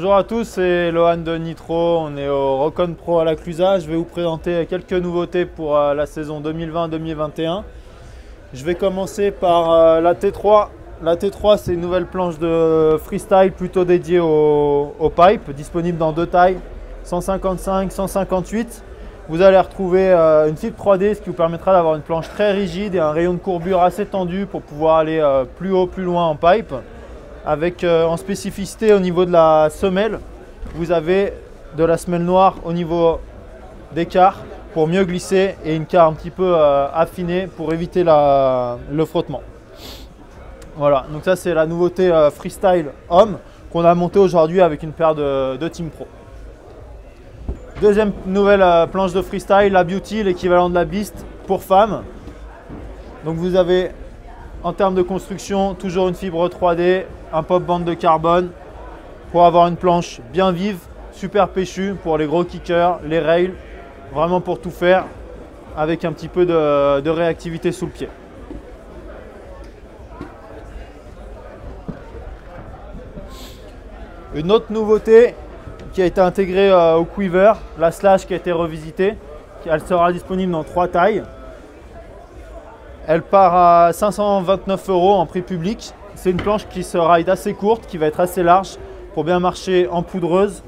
Bonjour à tous, c'est Lohan de Nitro, on est au Rock-On Pro à la Clusaz. Je vais vous présenter quelques nouveautés pour la saison 2020-2021. Je vais commencer par la T3. La T3, c'est une nouvelle planche de freestyle plutôt dédiée aux pipes, disponible dans deux tailles, 155, 158. Vous allez retrouver une fibre 3D, ce qui vous permettra d'avoir une planche très rigide et un rayon de courbure assez tendu pour pouvoir aller plus haut, plus loin en pipe. Avec en spécificité au niveau de la semelle, vous avez de la semelle noire au niveau des quarts pour mieux glisser et une quart un petit peu affinée pour éviter le frottement. Voilà, donc ça c'est la nouveauté freestyle homme qu'on a monté aujourd'hui avec une paire de Team Pro. Deuxième nouvelle planche de freestyle, la Beauty, l'équivalent de la Beast pour femmes. Donc vous avez en termes de construction toujours une fibre 3D, un pop band de carbone pour avoir une planche bien vive, super péchue pour les gros kickers, les rails, vraiment pour tout faire avec un petit peu de réactivité sous le pied. Une autre nouveauté qui a été intégrée au Quiver, la Slash qui a été revisitée, elle sera disponible dans trois tailles. Elle part à 529 € en prix public. C'est une planche qui se ride assez courte, qui va être assez large pour bien marcher en poudreuse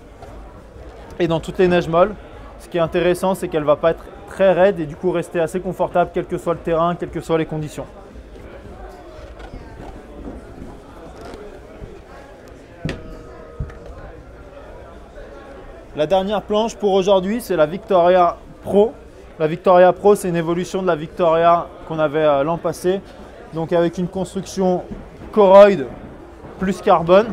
et dans toutes les neiges molles. Ce qui est intéressant, c'est qu'elle ne va pas être très raide et du coup rester assez confortable quel que soit le terrain, quelles que soient les conditions. La dernière planche pour aujourd'hui, c'est la Victoria Pro. La Victoria Pro, c'est une évolution de la Victoria qu'on avait l'an passé. Donc avec une construction Coroid plus carbone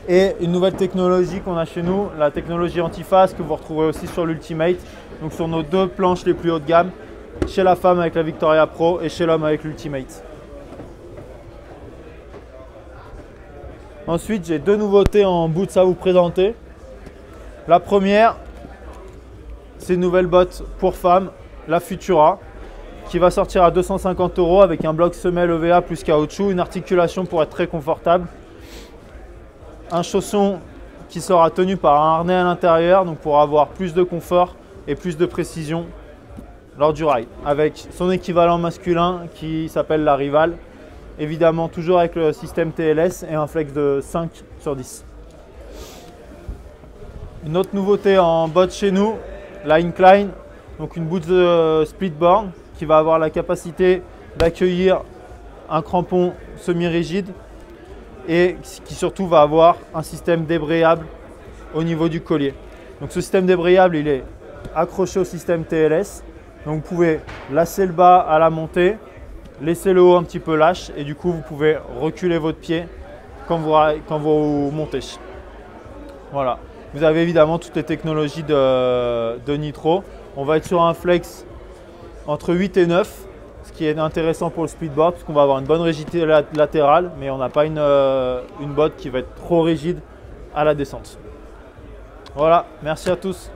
et une nouvelle technologie qu'on a chez nous, la technologie antiphase que vous retrouvez aussi sur l'Ultimate. Donc sur nos deux planches les plus haut de gamme, chez la femme avec la Victoria Pro et chez l'homme avec l'Ultimate. Ensuite, j'ai deux nouveautés en boots à vous présenter. La première, c'est une nouvelle botte pour femmes, la Futura, qui va sortir à 250 € avec un bloc semelle EVA plus caoutchouc, une articulation pour être très confortable. Un chausson qui sera tenu par un harnais à l'intérieur, donc pour avoir plus de confort et plus de précision lors du ride. Avec son équivalent masculin qui s'appelle la Rival, évidemment toujours avec le système TLS et un flex de 5 sur 10. Une autre nouveauté en botte chez nous, la Incline, donc une boot de splitboard qui va avoir la capacité d'accueillir un crampon semi-rigide et qui surtout va avoir un système débrayable au niveau du collier. Donc ce système débrayable, il est accroché au système TLS. Donc vous pouvez lasser le bas à la montée, laisser le haut un petit peu lâche et du coup vous pouvez reculer votre pied quand vous montez. Voilà. Vous avez évidemment toutes les technologies de Nitro. On va être sur un flex entre 8 et 9, ce qui est intéressant pour le speedboard parce qu'on va avoir une bonne rigidité latérale, mais on n'a pas une botte qui va être trop rigide à la descente. Voilà, merci à tous.